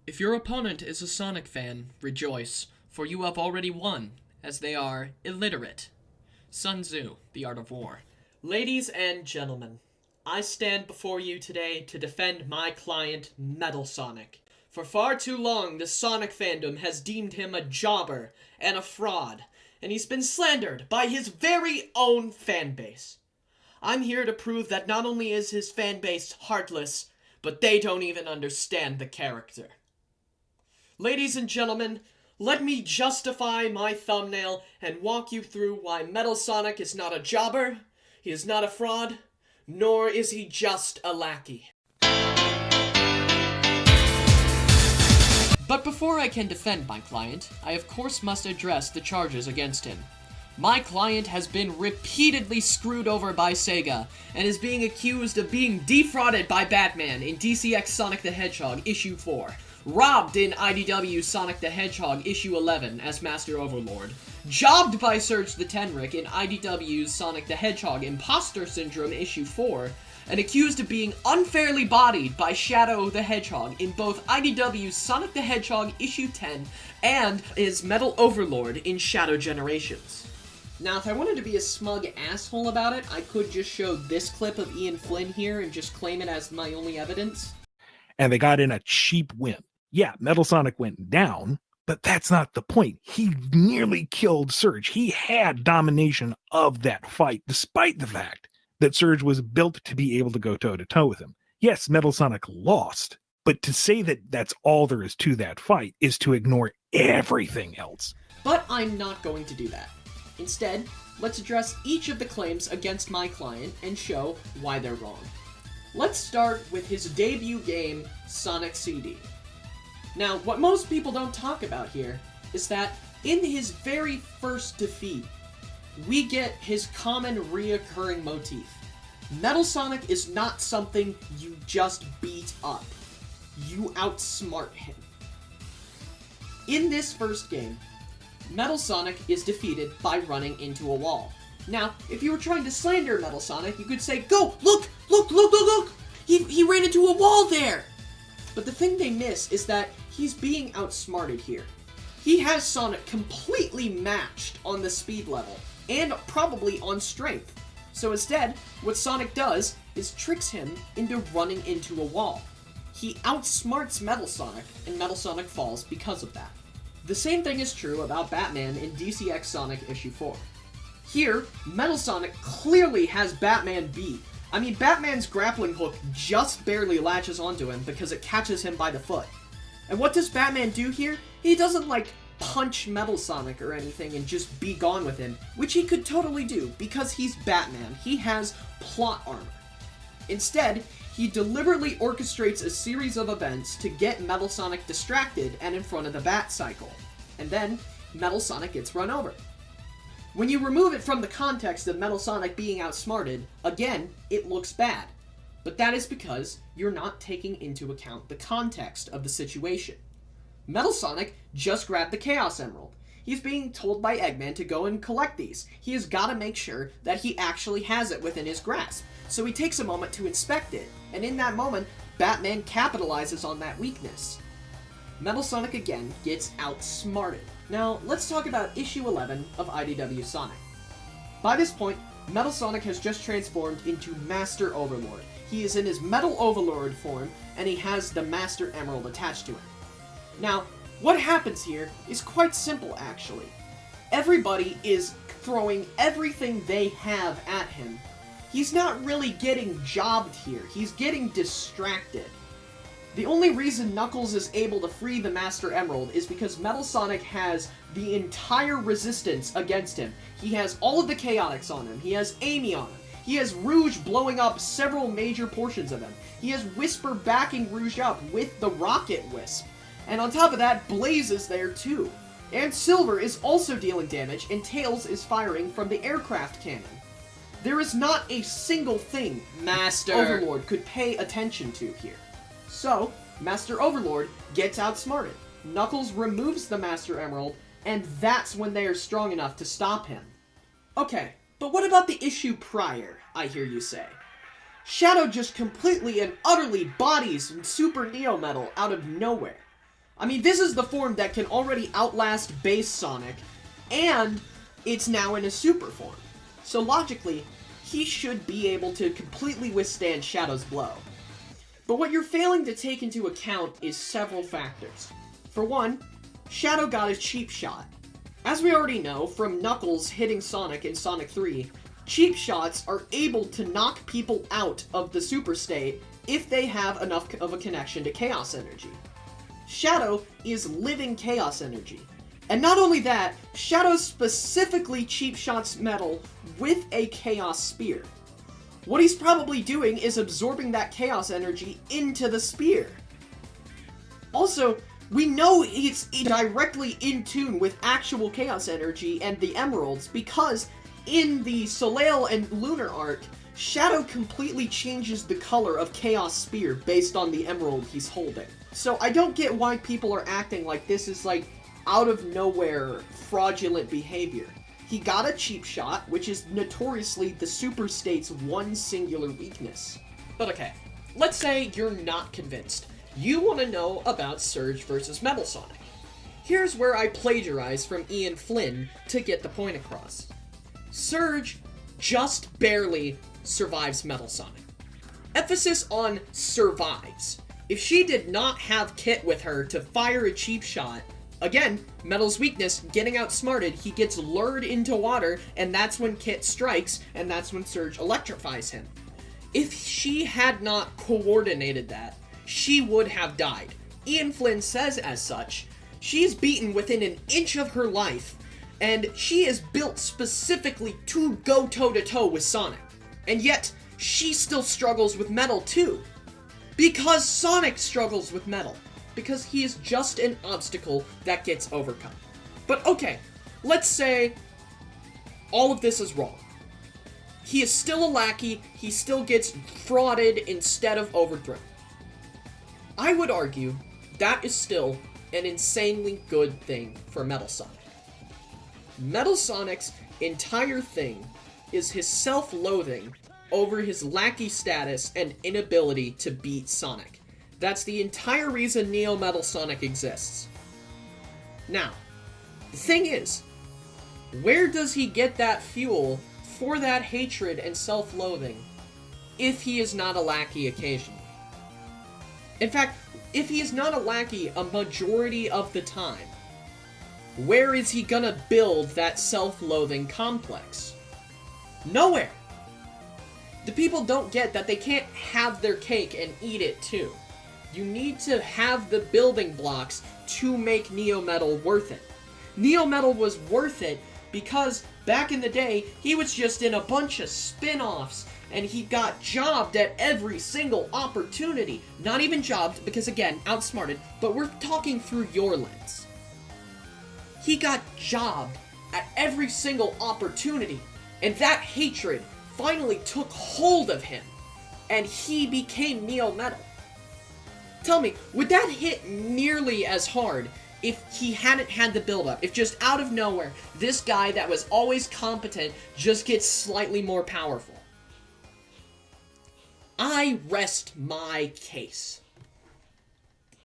If your opponent is a Sonic fan, rejoice, for you have already won, as they are illiterate. Sun Tzu, The Art of War. Ladies and gentlemen, I stand before you today to defend my client, Metal Sonic. For far too long, the Sonic fandom has deemed him a jobber and a fraud, and he's been slandered by his very own fanbase. I'm here to prove that not only is his fanbase heartless, but they don't even understand the character. Ladies and gentlemen, let me justify my thumbnail and walk you through why Metal Sonic is not a jobber, he is not a fraud, nor is he just a lackey. But before I can defend my client, I of course must address the charges against him. My client has been repeatedly screwed over by SEGA, and is being accused of being defrauded by Batman in DCX Sonic the Hedgehog Issue 4, robbed in IDW Sonic the Hedgehog Issue 11 as Master Overlord, jobbed by Surge the Tenrec in IDW's Sonic the Hedgehog Imposter Syndrome Issue 4, and accused of being unfairly bodied by Shadow the Hedgehog in both IDW's Sonic the Hedgehog Issue 10 and his Metal Overlord in Shadow Generations. Now, if I wanted to be a smug asshole about it, I could just show this clip of Ian Flynn here and just claim it as my only evidence. And they got in a cheap win. Yeah, Metal Sonic went down, but that's not the point. He nearly killed Surge. He had domination of that fight, despite the fact that Surge was built to be able to go toe-to-toe with him. Yes, Metal Sonic lost, but to say that that's all there is to that fight is to ignore everything else. But I'm not going to do that. Instead, let's address each of the claims against my client and show why they're wrong. Let's start with his debut game, Sonic CD. Now, what most people don't talk about here is that in his very first defeat, we get his common reoccurring motif. Metal Sonic is not something you just beat up. You outsmart him. In this first game, Metal Sonic is defeated by running into a wall. Now, if you were trying to slander Metal Sonic, you could say, "Go! Look! Look! Look! Look! Look! He ran into a wall there!" But the thing they miss is that he's being outsmarted here. He has Sonic completely matched on the speed level, and probably on strength. So instead, what Sonic does is tricks him into running into a wall. He outsmarts Metal Sonic, and Metal Sonic falls because of that. The same thing is true about Batman in DCX Sonic Issue 4. Here, Metal Sonic clearly has Batman beat. I mean, Batman's grappling hook just barely latches onto him because it catches him by the foot. And what does Batman do here? He doesn't, punch Metal Sonic or anything and just be gone with him, which he could totally do because he's Batman. He has plot armor. Instead, he deliberately orchestrates a series of events to get Metal Sonic distracted and in front of the Bat Cycle. And then, Metal Sonic gets run over. When you remove it from the context of Metal Sonic being outsmarted, again, it looks bad. But that is because you're not taking into account the context of the situation. Metal Sonic just grabbed the Chaos Emerald. He's being told by Eggman to go and collect these. He has got to make sure that he actually has it within his grasp. So he takes a moment to inspect it, and in that moment, Batman capitalizes on that weakness. Metal Sonic again gets outsmarted. Now, let's talk about Issue 11 of IDW Sonic. By this point, Metal Sonic has just transformed into Master Overlord. He is in his Metal Overlord form, and he has the Master Emerald attached to him. Now, what happens here is quite simple, actually. Everybody is throwing everything they have at him. He's not really getting jobbed here. He's getting distracted. The only reason Knuckles is able to free the Master Emerald is because Metal Sonic has the entire resistance against him. He has all of the Chaotix on him. He has Amy on him. He has Rouge blowing up several major portions of him. He has Whisper backing Rouge up with the Rocket Wisp. And on top of that, Blaze is there too. And Silver is also dealing damage, and Tails is firing from the aircraft cannon. There is not a single thing Master Overlord could pay attention to here. So, Master Overlord gets outsmarted. Knuckles removes the Master Emerald, and that's when they are strong enough to stop him. Okay, but what about the issue prior, I hear you say? Shadow just completely and utterly bodies Super Neo Metal out of nowhere. I mean, this is the form that can already outlast base Sonic, and it's now in a super form. So logically, he should be able to completely withstand Shadow's blow. But what you're failing to take into account is several factors. For one, Shadow got a cheap shot. As we already know from Knuckles hitting Sonic in Sonic 3, cheap shots are able to knock people out of the super state if they have enough of a connection to Chaos Energy. Shadow is living Chaos Energy. And not only that, Shadow specifically cheap shots Metal with a Chaos Spear. What he's probably doing is absorbing that Chaos Energy into the spear. Also, we know it's directly in tune with actual Chaos Energy and the Emeralds because in the Soleil and Lunar arc, Shadow completely changes the color of Chaos Spear based on the Emerald he's holding. So I don't get why people are acting like this is like out of nowhere fraudulent behavior. He got a cheap shot, which is notoriously the Super State's one singular weakness. But okay, let's say you're not convinced. You want to know about Surge versus Metal Sonic. Here's where I plagiarize from Ian Flynn to get the point across. Surge just barely survives Metal Sonic. Emphasis on survives. If she did not have Kit with her to fire a cheap shot, again, Metal's weakness, getting outsmarted, he gets lured into water, and that's when Kit strikes, and that's when Surge electrifies him. If she had not coordinated that, she would have died. Ian Flynn says as such. She's beaten within an inch of her life, and she is built specifically to go toe-to-toe with Sonic. And yet, she still struggles with Metal too. Because Sonic struggles with Metal. Because he is just an obstacle that gets overcome. But okay, let's say all of this is wrong. He is still a lackey, he still gets frauded instead of overthrown. I would argue that is still an insanely good thing for Metal Sonic. Metal Sonic's entire thing is his self-loathing over his lackey status and inability to beat Sonic. That's the entire reason Neo Metal Sonic exists. Now, the thing is, where does he get that fuel for that hatred and self-loathing if he is not a lackey occasionally? In fact, if he is not a lackey a majority of the time, where is he gonna build that self-loathing complex? Nowhere! The people don't get that they can't have their cake and eat it too. You need to have the building blocks to make Neo Metal worth it. Neo Metal was worth it because back in the day, he was just in a bunch of spin-offs and he got jobbed at every single opportunity. Not even jobbed, because again, outsmarted, but we're talking through your lens. He got jobbed at every single opportunity, and that hatred finally took hold of him, and he became Neo Metal. Tell me, would that hit nearly as hard if he hadn't had the build-up? If just out of nowhere, this guy that was always competent just gets slightly more powerful? I rest my case.